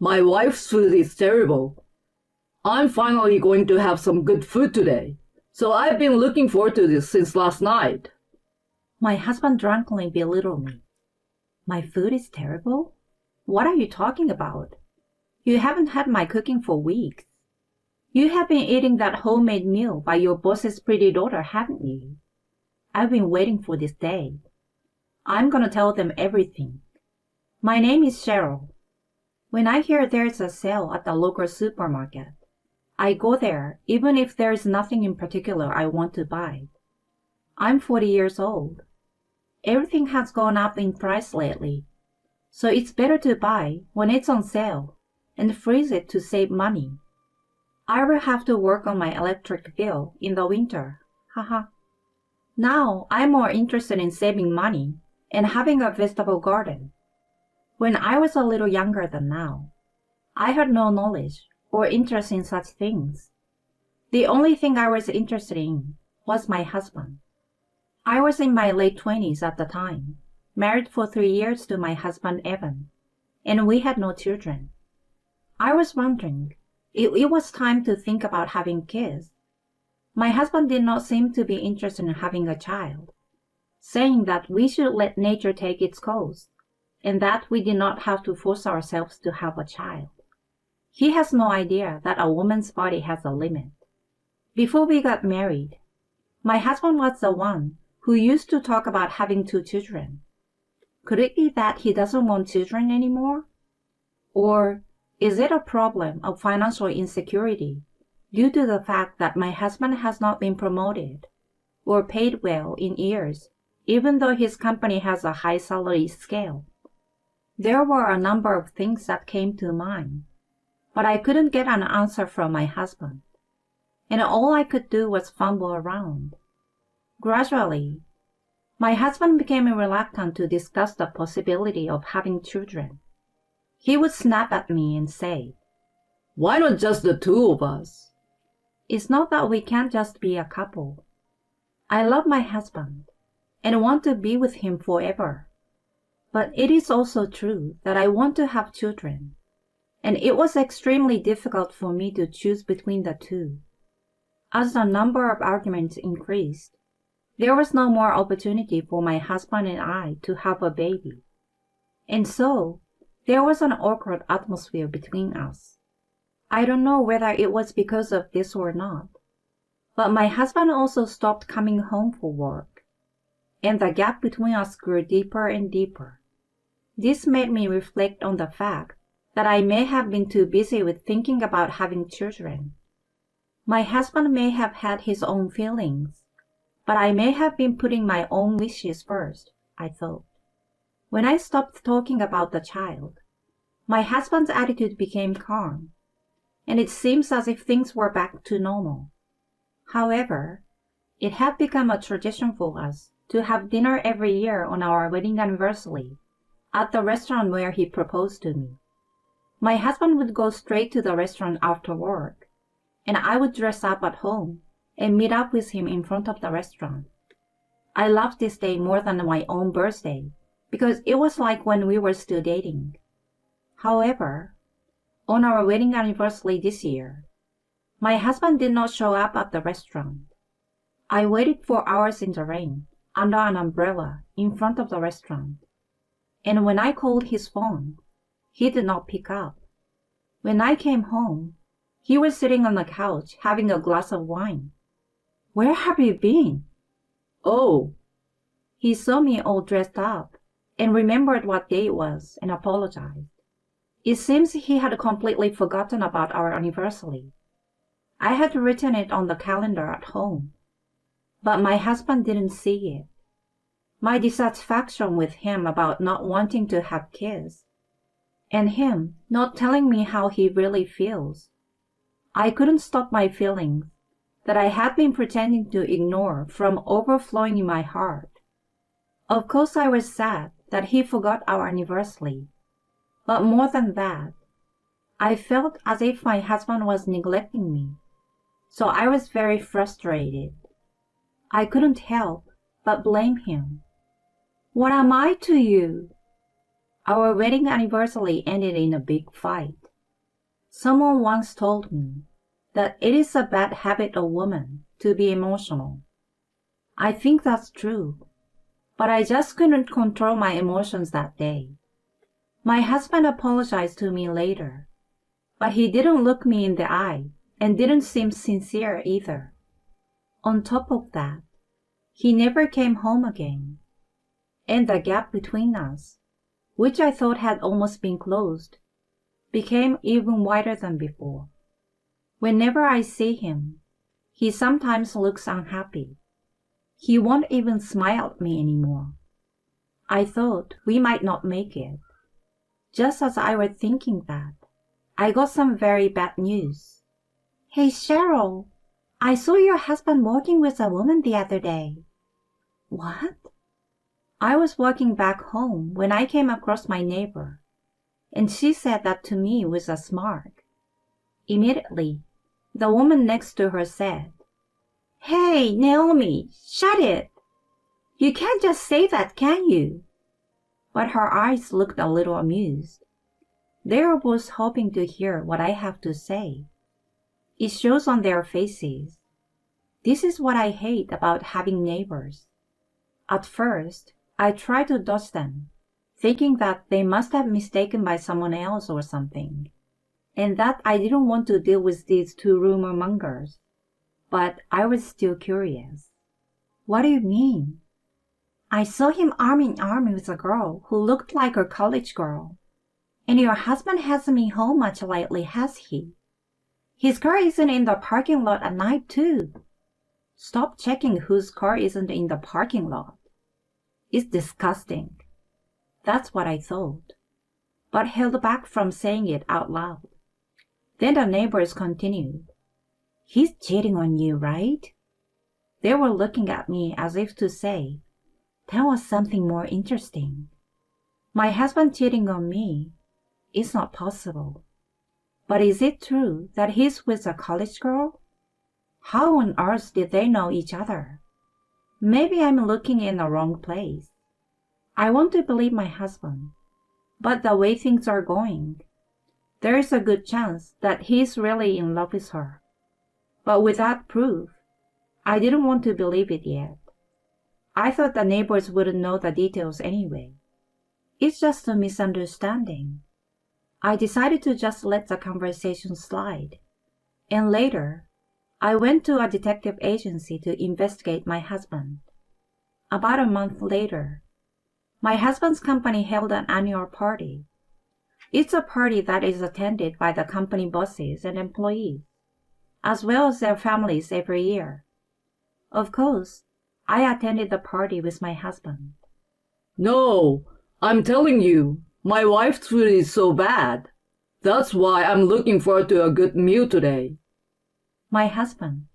My wife's food is terrible. I'm finally going to have some good food today, so I've been looking forward to this since last night. My husband drunkenly belittled me. My food is terrible? What are you talking about? You haven't had my cooking for weeks. You have been eating that homemade meal by your boss's pretty daughter, haven't you? I've been waiting for this day. I'm gonna tell them everything. My name is Cheryl. When I hear there's a sale at the local supermarket, I go there even if there is nothing in particular I want to buy. I'm 40 years old. Everything has gone up in price lately, so it's better to buy when it's on sale and freeze it to save money. I will have to work on my electric bill in the winter. Haha. Now I'm more interested in saving money and having a vegetable garden. When I was a little younger than now, I had no knowledge or interest in such things. The only thing I was interested in was my husband. I was in my late 20s at the time, married for 3 years to my husband Evan, and we had no children. I was wondering if it was time to think about having kids. My husband did not seem to be interested in having a child, saying that we should let nature take its course, and that we did not have to force ourselves to have a child. He has no idea that a woman's body has a limit. Before we got married, my husband was the one who used to talk about having 2 children. Could it be that he doesn't want children anymore? Or is it a problem of financial insecurity due to the fact that my husband has not been promoted or paid well in years, even though his company has a high salary scale? There were a number of things that came to mind, but I couldn't get an answer from my husband, and all I could do was fumble around. Gradually, my husband became reluctant to discuss the possibility of having children. He would snap at me and say, "Why not just the 2 of us?" "It's not that we can't just be a couple. I love my husband and want to be with him forever. But it is also true that I want to have children, and it was extremely difficult for me to choose between the 2. As the number of arguments increased, there was no more opportunity for my husband and I to have a baby. And so, there was an awkward atmosphere between us. I don't know whether it was because of this or not, but my husband also stopped coming home for work, and the gap between us grew deeper and deeper. This made me reflect on the fact that I may have been too busy with thinking about having children. My husband may have had his own feelings, but I may have been putting my own wishes first, I thought. When I stopped talking about the child, my husband's attitude became calm, and it seems as if things were back to normal. However, it had become a tradition for us to have dinner every year on our wedding anniversary at the restaurant where he proposed to me. My husband would go straight to the restaurant after work, and I would dress up at home and meet up with him in front of the restaurant. I loved this day more than my own birthday because it was like when we were still dating. However, on our wedding anniversary this year, my husband did not show up at the restaurant. I waited for hours in the rain under an umbrella in front of the restaurant, and when I called his phone, he did not pick up. When I came home, he was sitting on the couch having a glass of wine. "Where have you been?" "Oh." He saw me all dressed up and remembered what day it was and apologized. It seems he had completely forgotten about our anniversary. I had written it on the calendar at home, but my husband didn't see it. My dissatisfaction with him about not wanting to have kids, and him not telling me how he really feels. I couldn't stop my feelings that I had been pretending to ignore from overflowing in my heart. Of course I was sad that he forgot our anniversary, but more than that, I felt as if my husband was neglecting me, so I was very frustrated. I couldn't help but blame him. "What am I to you?" Our wedding anniversary ended in a big fight. Someone once told me that it is a bad habit of women to be emotional. I think that's true, but I just couldn't control my emotions that day. My husband apologized to me later, but he didn't look me in the eye and didn't seem sincere either. On top of that, he never came home again, and the gap between us, which I thought had almost been closed, became even wider than before. Whenever I see him, he sometimes looks unhappy. He won't even smile at me anymore. I thought we might not make it. Just as I was thinking that, I got some very bad news. Hey, Cheryl, I saw your husband walking with a woman the other day. What? I was walking back home when I came across my neighbor, and she said that to me with a smirk. Immediately, the woman next to her said, Hey, Naomi, shut it! You can't just say that, can you? But her eyes looked a little amused. They were both hoping to hear what I have to say. It shows on their faces. This is what I hate about having neighbors. At first, I tried to dodge them, thinking that they must have mistaken by someone else or something, and that I didn't want to deal with these two rumor mongers. But I was still curious. What do you mean? I saw him arm in arm with a girl who looked like a college girl. And your husband hasn't been home much lately, has he? His car isn't in the parking lot at night, too. Stop checking whose car isn't in the parking lot. It's disgusting. That's what I thought, but held back from saying it out loud. Then the neighbors continued. He's cheating on you, right? They were looking at me as if to say, tell us something more interesting. My husband cheating on me? It's not possible. But is it true that he's with a college girl? How on earth did they know each other? Maybe I'm looking in the wrong place. I want to believe my husband, but the way things are going, there is a good chance that he's really in love with her. But without proof, I didn't want to believe it yet. I thought the neighbors wouldn't know the details anyway. It's just a misunderstanding. I decided to just let the conversation slide. And later, I went to a detective agency to investigate my husband. About a month later, my husband's company held an annual party. It's a party that is attended by the company bosses and employees, as well as their families every year. Of course, I attended the party with my husband. No, I'm telling you, my wife's food is so bad. That's why I'm looking forward to a good meal today. My husband,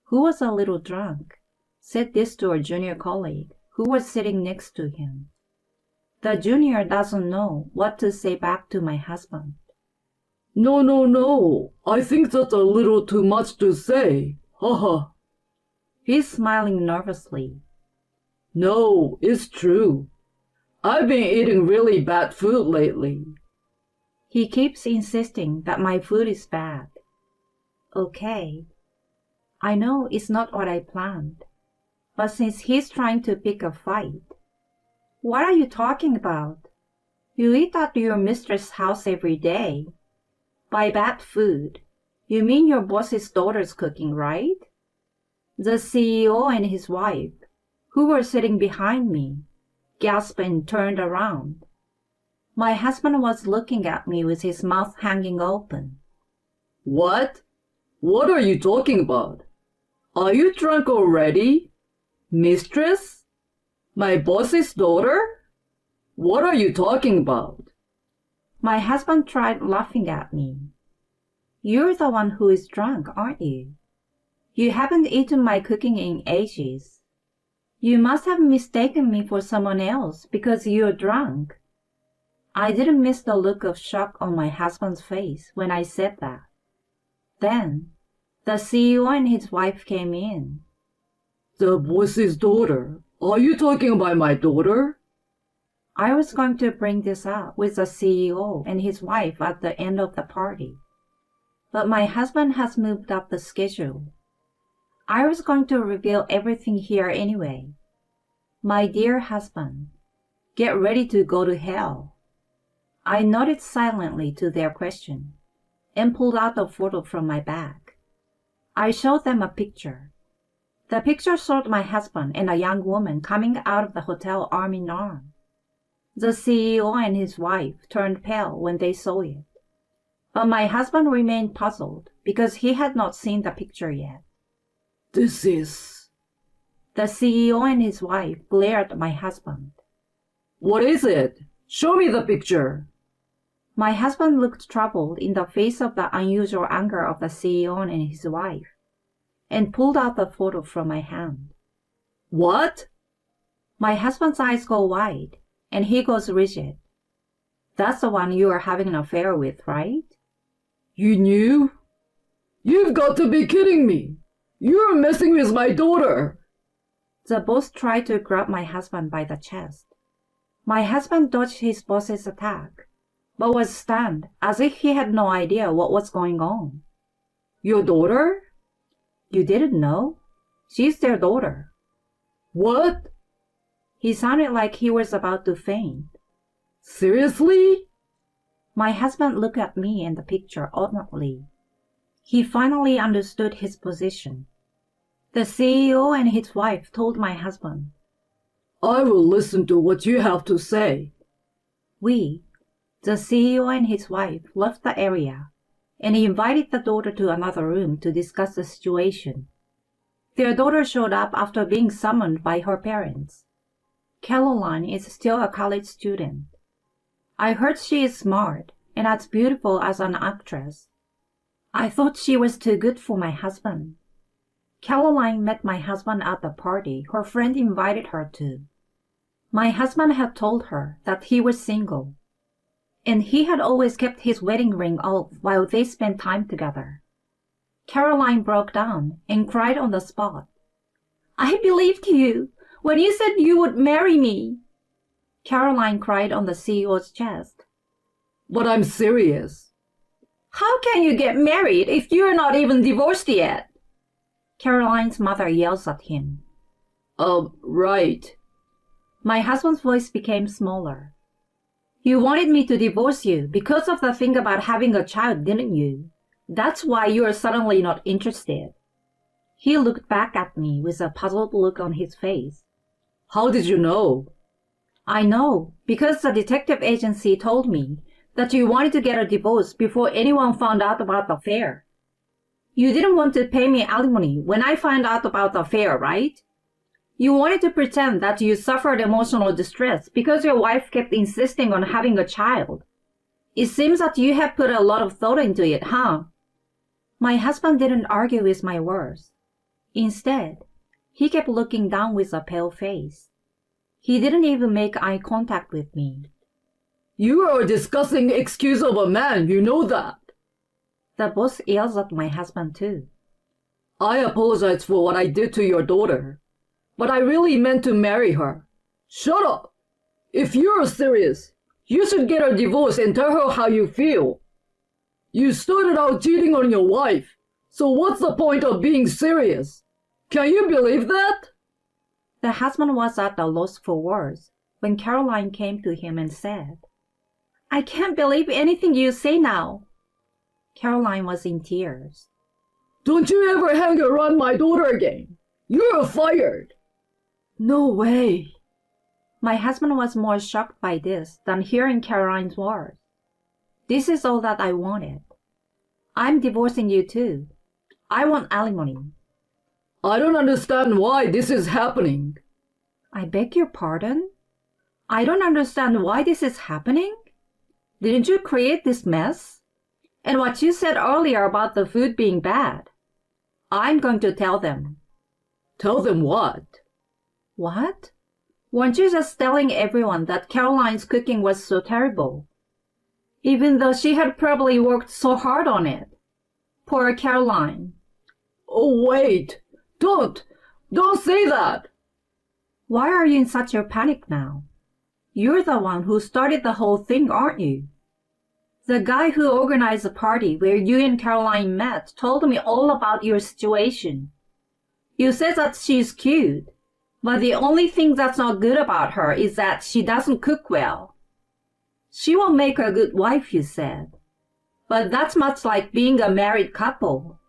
who was a little drunk, said this to a junior colleague who was sitting next to him. The junior doesn't know what to say back to my husband. No. I think that's a little too much to say. Haha. He's smiling nervously. No, it's true. I've been eating really bad food lately. He keeps insisting that my food is bad. Okay. I know it's not what I planned, but since he's trying to pick a fight. What are you talking about? You eat at your mistress' house every day. By bad food, you mean your boss's daughter's cooking, right? The CEO and his wife, who were sitting behind me, gasped and turned around. My husband was looking at me with his mouth hanging open. What? What are you talking about? Are you drunk already? Mistress? My boss's daughter? What are you talking about? My husband tried laughing at me. You're the one who is drunk, aren't you? You haven't eaten my cooking in ages. You must have mistaken me for someone else because you're drunk. I didn't miss the look of shock on my husband's face when I said that. Then, the CEO and his wife came in. The boss's daughter? Are you talking about my daughter? I was going to bring this up with the CEO and his wife at the end of the party, but my husband has moved up the schedule. I was going to reveal everything here anyway. My dear husband, get ready to go to hell. I nodded silently to their question and pulled out a photo from my bag. I showed them a picture. The picture showed my husband and a young woman coming out of the hotel arm in arm. The CEO and his wife turned pale when they saw it. But my husband remained puzzled because he had not seen the picture yet. This is... The CEO and his wife glared at my husband. What is it? Show me the picture. My husband looked troubled in the face of the unusual anger of the CEO and his wife, and pulled out the photo from my hand. What? My husband's eyes go wide, and he goes rigid. That's the one you are having an affair with, right? You knew? You've got to be kidding me. You're messing with my daughter. The boss tried to grab my husband by the chest. My husband dodged his boss's attack, but was stunned as if he had no idea what was going on. Your daughter? You didn't know? She's their daughter. What? He sounded like he was about to faint. Seriously? My husband looked at me and the picture oddly. He finally understood his position. The CEO and his wife told my husband, I will listen to what you have to say. We, the CEO and his wife, left the area, and he invited the daughter to another room to discuss the situation. Their daughter showed up after being summoned by her parents. Caroline is still a college student. I heard she is smart and as beautiful as an actress. I thought she was too good for my husband. Caroline met my husband at the party her friend invited her to. My husband had told her that he was single, and he had always kept his wedding ring off while they spent time together. Caroline broke down and cried on the spot. I believed you when you said you would marry me. Caroline cried on the CEO's chest. But I'm serious. How can you get married if you're not even divorced yet? Caroline's mother yells at him. Right. My husband's voice became smaller. You wanted me to divorce you because of the thing about having a child, didn't you? That's why you are suddenly not interested. He looked back at me with a puzzled look on his face. How did you know? I know, because the detective agency told me that you wanted to get a divorce before anyone found out about the affair. You didn't want to pay me alimony when I found out about the affair, right? You wanted to pretend that you suffered emotional distress because your wife kept insisting on having a child. It seems that you have put a lot of thought into it, huh? My husband didn't argue with my words. Instead, he kept looking down with a pale face. He didn't even make eye contact with me. You are a disgusting excuse of a man, you know that. The boss yells at my husband too. I apologize for what I did to your daughter, but I really meant to marry her. Shut up! If you're serious, you should get a divorce and tell her how you feel. You started out cheating on your wife, so what's the point of being serious? Can you believe that? The husband was at a loss for words when Caroline came to him and said, I can't believe anything you say now. Caroline was in tears. Don't you ever hang around my daughter again. You're fired. No way. My husband was more shocked by this than hearing Caroline's words. This is all that I wanted. I'm divorcing you too. I want alimony. I don't understand why this is happening. I beg your pardon? I don't understand why this is happening? Didn't you create this mess? And what you said earlier about the food being bad. I'm going to tell them. Tell them what? What? Weren't you just telling everyone that Caroline's cooking was so terrible? Even though she had probably worked so hard on it. Poor Caroline. Oh, wait. Don't say that. Why are you in such a panic now? You're the one who started the whole thing, aren't you? The guy who organized the party where you and Caroline met told me all about your situation. You said that she's cute, but the only thing that's not good about her is that she doesn't cook well. She will make a good wife, you said. But that's much like being a married couple.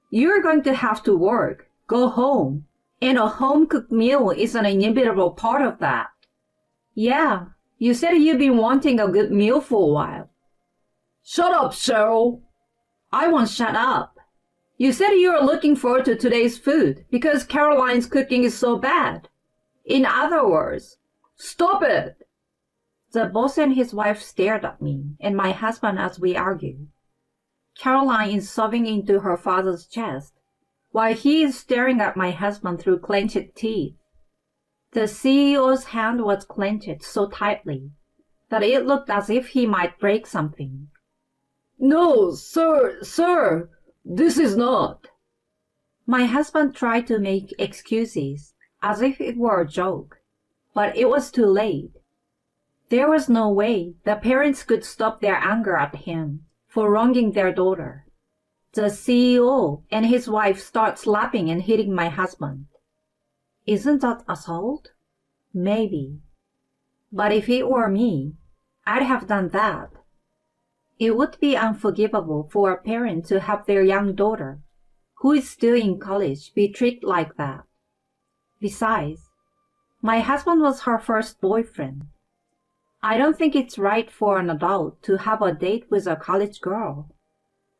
You're going to have to work, go home, and a home-cooked meal is an inevitable part of that. Yeah, you said you've been wanting a good meal for a while. Shut up, Cheryl. I won't shut up. You said you were looking forward to today's food because Caroline's cooking is so bad. In other words, stop it. The boss and his wife stared at me and my husband as we argued. Caroline is sobbing into her father's chest, while he is staring at my husband through clenched teeth. The CEO's hand was clenched so tightly that it looked as if he might break something. No, sir, this is not. My husband tried to make excuses, as if it were a joke, but it was too late. There was no way the parents could stop their anger at him for wronging their daughter. The CEO and his wife start slapping and hitting my husband. Isn't that assault? Maybe. But if it were me, I'd have done that. It would be unforgivable for a parent to have their young daughter, who is still in college, be treated like that. Besides, my husband was her first boyfriend. I don't think it's right for an adult to have a date with a college girl.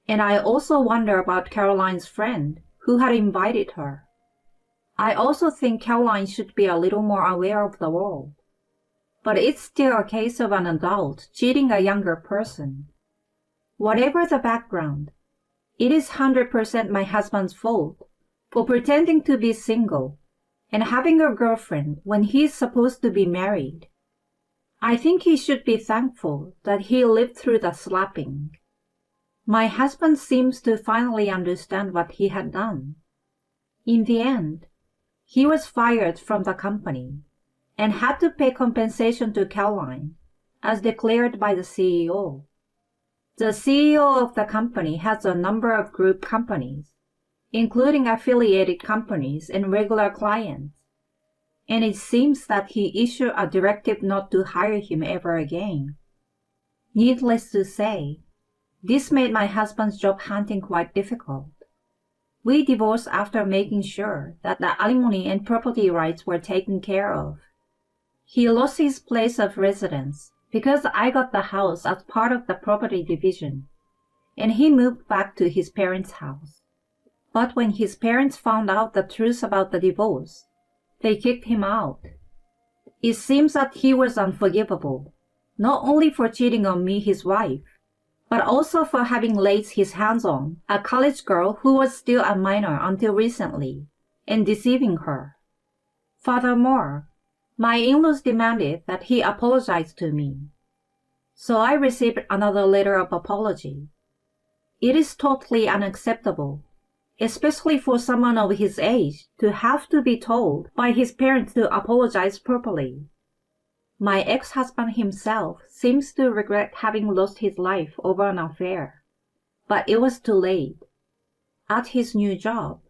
And I also wonder about Caroline's friend who had invited her. I also think Caroline should be a little more aware of the world. But it's still a case of an adult cheating a younger person. Whatever the background, it is 100% my husband's fault for pretending to be single and having a girlfriend when he's supposed to be married. I think he should be thankful that he lived through the slapping. My husband seems to finally understand what he had done. In the end, he was fired from the company and had to pay compensation to Caroline, as declared by the CEO. The CEO of the company has a number of group companies, including affiliated companies and regular clients, and it seems that he issued a directive not to hire him ever again. Needless to say, this made my husband's job hunting quite difficult. We divorced after making sure that the alimony and property rights were taken care of. He lost his place of residence because I got the house as part of the property division, and he moved back to his parents' house. But when his parents found out the truth about the divorce, they kicked him out. It seems that he was unforgivable, not only for cheating on me, his wife, but also for having laid his hands on a college girl who was still a minor until recently, and deceiving her. Furthermore, my in-laws demanded that he apologize to me. So I received another letter of apology. It is totally unacceptable, especially for someone of his age, to have to be told by his parents to apologize properly. My ex-husband himself seems to regret having lost his life over an affair, but it was too late. At his new job,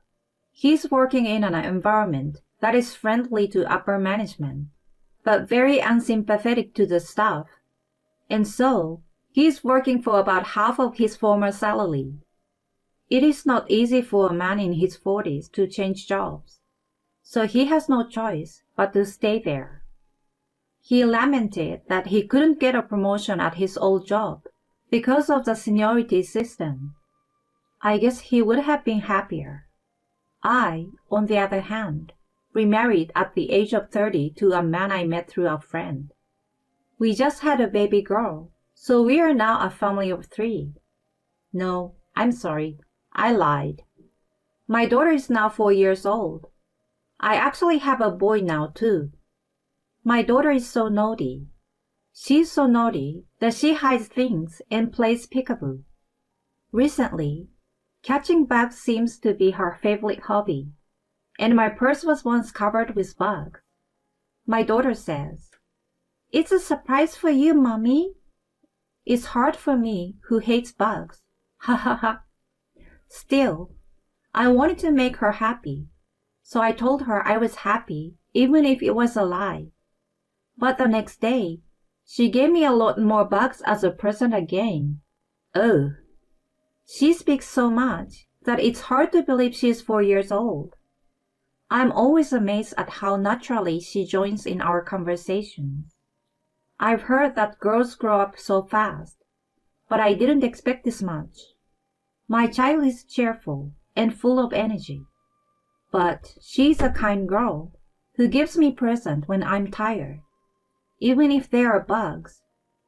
he's working in an environment that is friendly to upper management, but very unsympathetic to the staff, and so he's working for about half of his former salary. It is not easy for a man in his 40s to change jobs, so he has no choice but to stay there. He lamented that he couldn't get a promotion at his old job because of the seniority system. I guess he would have been happier. I, on the other hand, remarried at the age of 30 to a man I met through a friend. We just had a baby girl, so we are now a family of 3. No, I'm sorry, I lied. My daughter is now 4 years old. I actually have a boy now too. My daughter is so naughty. She's so naughty that she hides things and plays peekaboo. Recently, catching bugs seems to be her favorite hobby, and my purse was once covered with bugs. My daughter says, "It's a surprise for you, Mommy." It's hard for me, who hates bugs. Ha ha ha. Still, I wanted to make her happy, so I told her I was happy, even if it was a lie. But the next day, she gave me a lot more bugs as a present again. Oh. She speaks so much that it's hard to believe she's 4 years old. I'm always amazed at how naturally she joins in our conversations. I've heard that girls grow up so fast, but I didn't expect this much. My child is cheerful and full of energy, but she's a kind girl who gives me presents when I'm tired, even if there are bugs,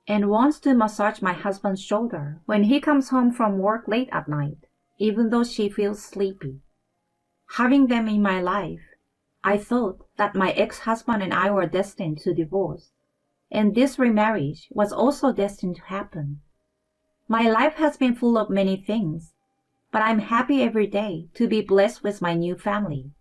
and wants to massage my husband's shoulder when he comes home from work late at night, even though she feels sleepy. Having them in my life, I thought that my ex-husband and I were destined to divorce, and this remarriage was also destined to happen. My life has been full of many things, but I'm happy every day to be blessed with my new family.